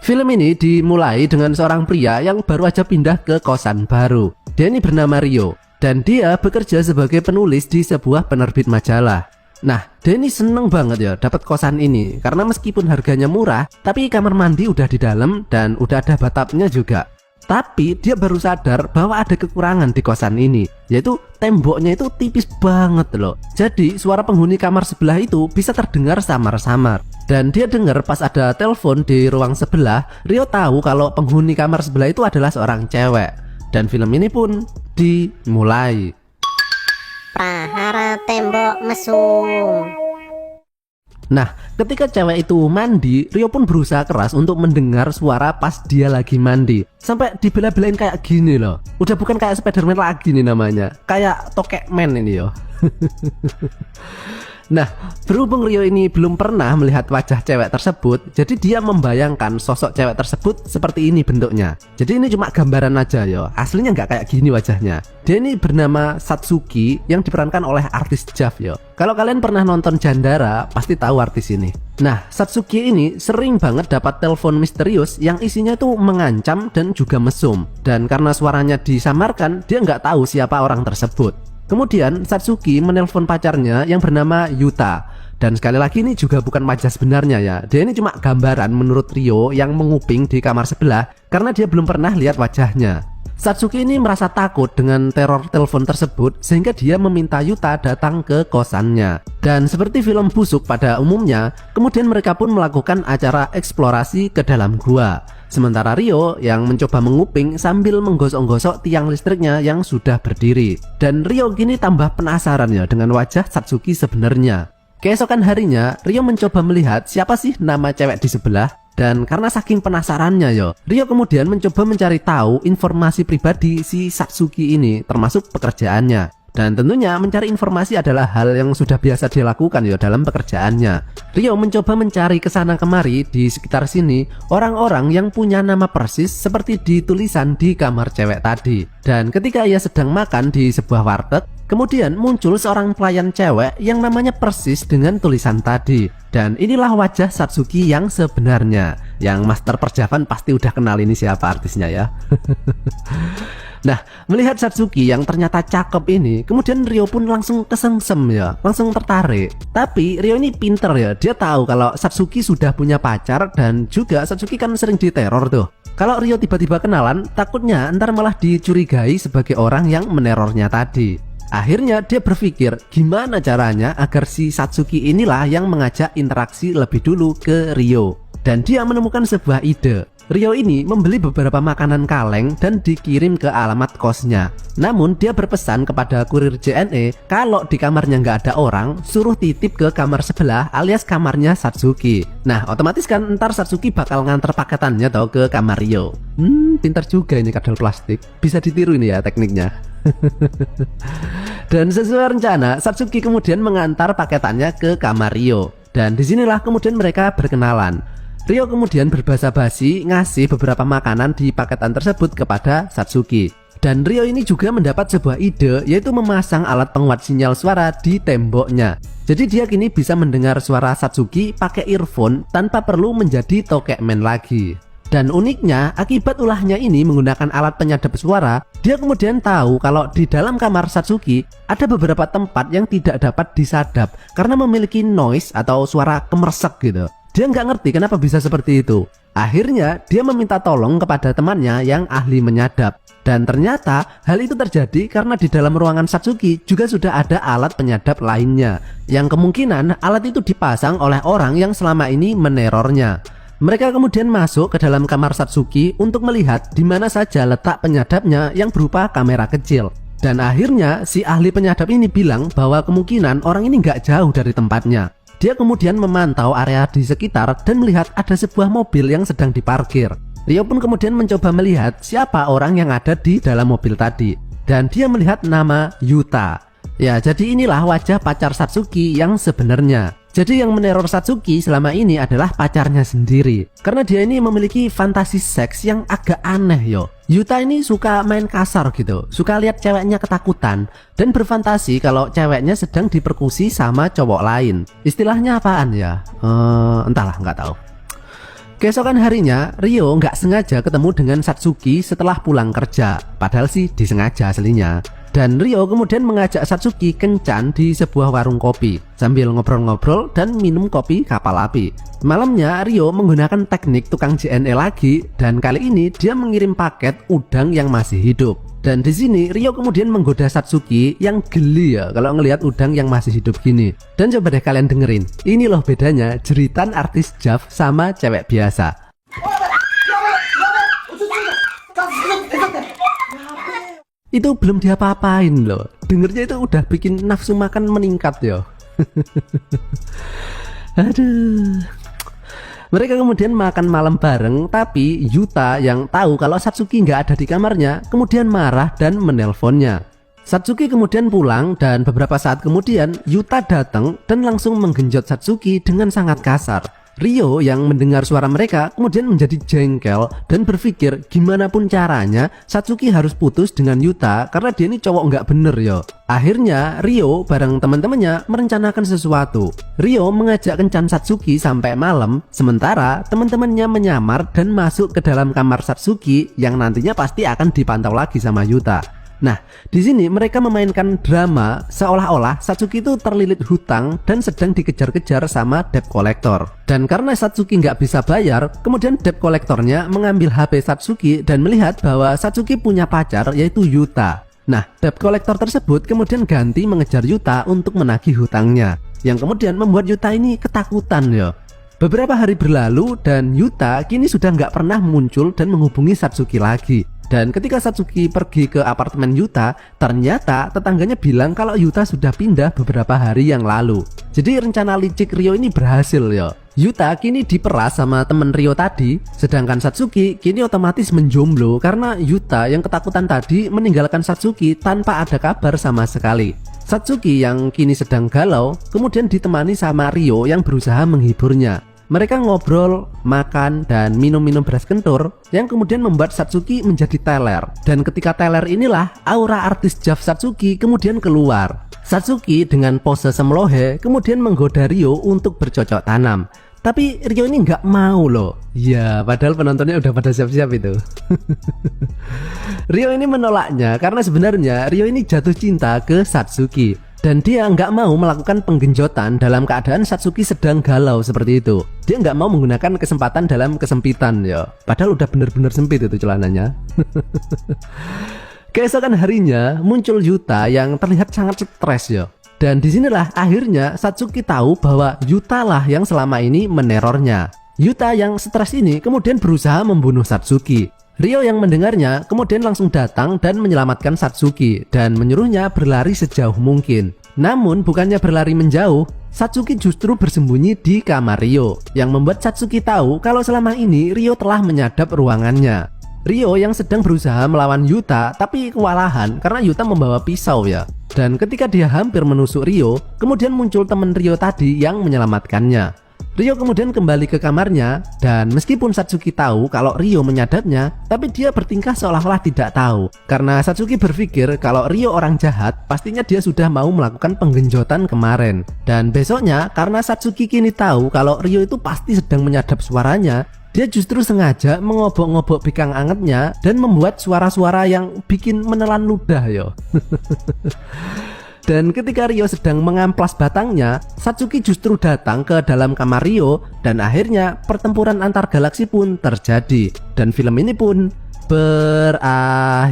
Film ini dimulai dengan seorang pria yang baru aja pindah ke kosan baru. Dia ini bernama Rio dan dia bekerja sebagai penulis di sebuah penerbit majalah. Nah, dia ini seneng banget ya dapat kosan ini karena meskipun harganya murah, tapi kamar mandi udah di dalam dan udah ada bathtubnya juga. Tapi dia baru sadar bahwa ada kekurangan di kosan ini, yaitu temboknya itu tipis banget loh. Jadi suara penghuni kamar sebelah itu bisa terdengar samar-samar. Dan dia dengar pas ada telepon di ruang sebelah, Rio tahu kalau penghuni kamar sebelah itu adalah seorang cewek. Dan film ini pun dimulai. Prahara tembok mesum. Nah, ketika cewek itu mandi, Rio pun berusaha keras untuk mendengar suara pas dia lagi mandi. Sampai dibela-belain kayak gini loh. Udah bukan kayak Spiderman lagi nih namanya, kayak Tokekman ini yo. Nah, berhubung Rio ini belum pernah melihat wajah cewek tersebut, jadi dia membayangkan sosok cewek tersebut seperti ini bentuknya. Jadi ini cuma gambaran aja yo, aslinya nggak kayak gini wajahnya. Dia ini bernama Satsuki yang diperankan oleh artis Jav yo. Kalau kalian pernah nonton Jandara, pasti tahu artis ini. Nah, Satsuki ini sering banget dapat telepon misterius yang isinya tuh mengancam dan juga mesum. Dan karena suaranya disamarkan, dia nggak tahu siapa orang tersebut. Kemudian Satsuki menelpon pacarnya yang bernama Yuta. Dan sekali lagi ini juga bukan wajah sebenarnya ya. Dia ini cuma gambaran menurut Rio yang menguping di kamar sebelah karena dia belum pernah lihat wajahnya. Satsuki ini merasa takut dengan teror telepon tersebut sehingga dia meminta Yuta datang ke kosannya. Dan seperti film busuk pada umumnya, kemudian mereka pun melakukan acara eksplorasi ke dalam gua. Sementara Rio yang mencoba menguping sambil menggosok-gosok tiang listriknya yang sudah berdiri. Dan Rio kini tambah penasaran ya dengan wajah Satsuki sebenarnya. Keesokan harinya, Rio mencoba melihat siapa sih nama cewek di sebelah. Dan karena saking penasarannya yo, Rio kemudian mencoba mencari tahu informasi pribadi si Satsuki ini, termasuk pekerjaannya. Dan tentunya mencari informasi adalah hal yang sudah biasa dilakukan ya dalam pekerjaannya. Rio mencoba mencari kesana kemari di sekitar sini orang-orang yang punya nama persis seperti di tulisan di kamar cewek tadi. Dan ketika ia sedang makan di sebuah warteg, kemudian muncul seorang pelayan cewek yang namanya persis dengan tulisan tadi. Dan inilah wajah Satsuki yang sebenarnya. Yang master perjavan pasti udah kenal ini siapa artisnya ya. Nah, melihat Satsuki yang ternyata cakep ini, kemudian Rio pun langsung kesengsem ya, langsung tertarik. Tapi Rio ini pinter ya, dia tahu kalau Satsuki sudah punya pacar dan juga Satsuki kan sering diteror tuh. Kalau Rio tiba-tiba kenalan, takutnya ntar malah dicurigai sebagai orang yang menerornya tadi. Akhirnya dia berpikir gimana caranya agar si Satsuki inilah yang mengajak interaksi lebih dulu ke Rio. Dan dia menemukan sebuah ide. Rio ini membeli beberapa makanan kaleng dan dikirim ke alamat kosnya. Namun dia berpesan kepada kurir JNE kalau di kamarnya nggak ada orang, suruh titip ke kamar sebelah alias kamarnya Satsuki. Nah otomatis kan ntar Satsuki bakal nganter paketannya tau ke kamar Rio. Pintar juga ini kadal plastik. Bisa ditiru ini ya tekniknya. Dan sesuai rencana, Satsuki kemudian mengantar paketannya ke kamar Rio. Dan disinilah kemudian mereka berkenalan. Rio kemudian berbahasa basi ngasih beberapa makanan di paketan tersebut kepada Satsuki. Dan Rio ini juga mendapat sebuah ide, yaitu memasang alat penguat sinyal suara di temboknya. Jadi dia kini bisa mendengar suara Satsuki pakai earphone tanpa perlu menjadi Tokekman lagi. Dan uniknya, akibat ulahnya ini menggunakan alat penyadap suara, dia kemudian tahu kalau di dalam kamar Satsuki ada beberapa tempat yang tidak dapat disadap karena memiliki noise atau suara kemersek gitu. Dia nggak ngerti kenapa bisa seperti itu. Akhirnya dia meminta tolong kepada temannya yang ahli menyadap. Dan ternyata hal itu terjadi karena di dalam ruangan Satsuki juga sudah ada alat penyadap lainnya. Yang kemungkinan alat itu dipasang oleh orang yang selama ini menerornya. Mereka kemudian masuk ke dalam kamar Satsuki untuk melihat di mana saja letak penyadapnya yang berupa kamera kecil. Dan akhirnya si ahli penyadap ini bilang bahwa kemungkinan orang ini nggak jauh dari tempatnya. Dia kemudian memantau area di sekitar dan melihat ada sebuah mobil yang sedang diparkir. Rio pun kemudian mencoba melihat siapa orang yang ada di dalam mobil tadi. Dan dia melihat nama Yuta. Ya, jadi inilah wajah pacar Satsuki yang sebenarnya. Jadi yang meneror Satsuki selama ini adalah pacarnya sendiri. Karena dia ini memiliki fantasi seks yang agak aneh yo. Yuta ini suka main kasar gitu, suka lihat ceweknya ketakutan dan berfantasi kalau ceweknya sedang diperkusi sama cowok lain. Istilahnya apaan ya? Entahlah, nggak tahu. Keesokan harinya, Ryo nggak sengaja ketemu dengan Satsuki setelah pulang kerja. Padahal sih disengaja aslinya. Dan Ryo kemudian mengajak Satsuki kencan di sebuah warung kopi sambil ngobrol-ngobrol dan minum kopi kapal api. Malamnya Ryo menggunakan teknik tukang JNE lagi dan kali ini dia mengirim paket udang yang masih hidup. Dan di sini Ryo kemudian menggoda Satsuki yang geli ya kalau ngelihat udang yang masih hidup gini. Dan coba deh kalian dengerin. Ini loh bedanya jeritan artis JAV sama cewek biasa. Itu belum diapa-apain loh. Dengernya itu udah bikin nafsu makan meningkat yo. Aduh. Mereka kemudian makan malam bareng, tapi Yuta yang tahu kalau Satsuki nggak ada di kamarnya kemudian marah dan menelponnya. Satsuki kemudian pulang dan beberapa saat kemudian Yuta datang dan langsung menggenjot Satsuki dengan sangat kasar. Ryo yang mendengar suara mereka kemudian menjadi jengkel dan berpikir gimana pun caranya Satsuki harus putus dengan Yuta karena dia ini cowok nggak bener yo. Akhirnya Ryo bareng teman-temannya merencanakan sesuatu. Ryo mengajak kencan Satsuki sampai malam, sementara teman-temannya menyamar dan masuk ke dalam kamar Satsuki yang nantinya pasti akan dipantau lagi sama Yuta. Nah, di sini mereka memainkan drama seolah-olah Satsuki itu terlilit hutang dan sedang dikejar-kejar sama debt collector. Dan karena Satsuki nggak bisa bayar, kemudian debt collectornya mengambil HP Satsuki dan melihat bahwa Satsuki punya pacar yaitu Yuta. Nah, debt collector tersebut kemudian ganti mengejar Yuta untuk menagih hutangnya, yang kemudian membuat Yuta ini ketakutan ya. Beberapa hari berlalu dan Yuta kini sudah nggak pernah muncul dan menghubungi Satsuki lagi. Dan ketika Satsuki pergi ke apartemen Yuta, ternyata tetangganya bilang kalau Yuta sudah pindah beberapa hari yang lalu. Jadi rencana licik Ryo ini berhasil ya. Yuta kini diperas sama temen Ryo tadi, sedangkan Satsuki kini otomatis menjomblo karena Yuta yang ketakutan tadi meninggalkan Satsuki tanpa ada kabar sama sekali. Satsuki yang kini sedang galau kemudian ditemani sama Ryo yang berusaha menghiburnya. Mereka ngobrol, makan, dan minum-minum beras kentur yang kemudian membuat Satsuki menjadi teler. Dan ketika teler inilah aura artis JAV Satsuki kemudian keluar. Satsuki dengan pose semlohe kemudian menggoda Ryo untuk bercocok tanam. Tapi Ryo ini nggak mau loh. Ya, padahal penontonnya udah pada siap-siap itu. Ryo ini menolaknya karena sebenarnya Ryo ini jatuh cinta ke Satsuki. Dan dia nggak mau melakukan penggenjotan dalam keadaan Satsuki sedang galau seperti itu. Dia nggak mau menggunakan kesempatan dalam kesempitan ya. Padahal udah bener-bener sempit itu celananya. Keesokan harinya muncul Yuta yang terlihat sangat stres ya. Dan disinilah akhirnya Satsuki tahu bahwa Yuta lah yang selama ini menerornya. Yuta yang stres ini kemudian berusaha membunuh Satsuki. Ryo yang mendengarnya kemudian langsung datang dan menyelamatkan Satsuki dan menyuruhnya berlari sejauh mungkin. Namun bukannya berlari menjauh, Satsuki justru bersembunyi di kamar Ryo, yang membuat Satsuki tahu kalau selama ini Ryo telah menyadap ruangannya. Ryo yang sedang berusaha melawan Yuta tapi kewalahan karena Yuta membawa pisau ya. Dan ketika dia hampir menusuk Ryo, kemudian muncul teman Ryo tadi yang menyelamatkannya. Ryo kemudian kembali ke kamarnya dan meskipun Satsuki tahu kalau Ryo menyadapnya, tapi dia bertingkah seolah-olah tidak tahu. Karena Satsuki berpikir kalau Ryo orang jahat, pastinya dia sudah mau melakukan penggenjotan kemarin. Dan besoknya karena Satsuki kini tahu kalau Ryo itu pasti sedang menyadap suaranya, dia justru sengaja mengobok-ngobok bikang angetnya dan membuat suara-suara yang bikin menelan ludah yo. Dan ketika Ryo sedang mengamplas batangnya, Satsuki justru datang ke dalam kamar Ryo dan akhirnya pertempuran antar galaksi pun terjadi. Dan film ini pun berakhir.